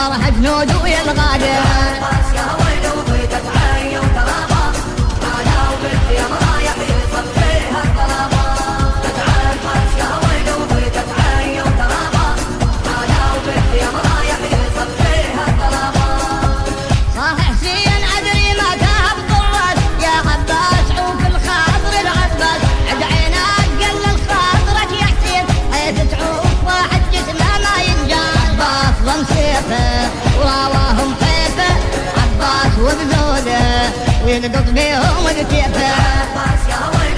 فرح جنود ويا الغادر. عباس يا ويل وضيقت عي وطلبة على وبنت يا رايح يصفيها الطلبة. عباس يا ويل وضيقت عي وطلبة على وبنت يا رايح يصفيها الطلبة. صاح حسين عذري ما تهب ضرت يا عباس عوف الخاطر العباس عد عينك قلل خاطرك يا حسين حيث تعوف واحد جسمه ما ينجاز. عباس ضم سيفه وراواهم حيفه عباس وبذوله وينقض بيهم وكيفه. عباس يا ويل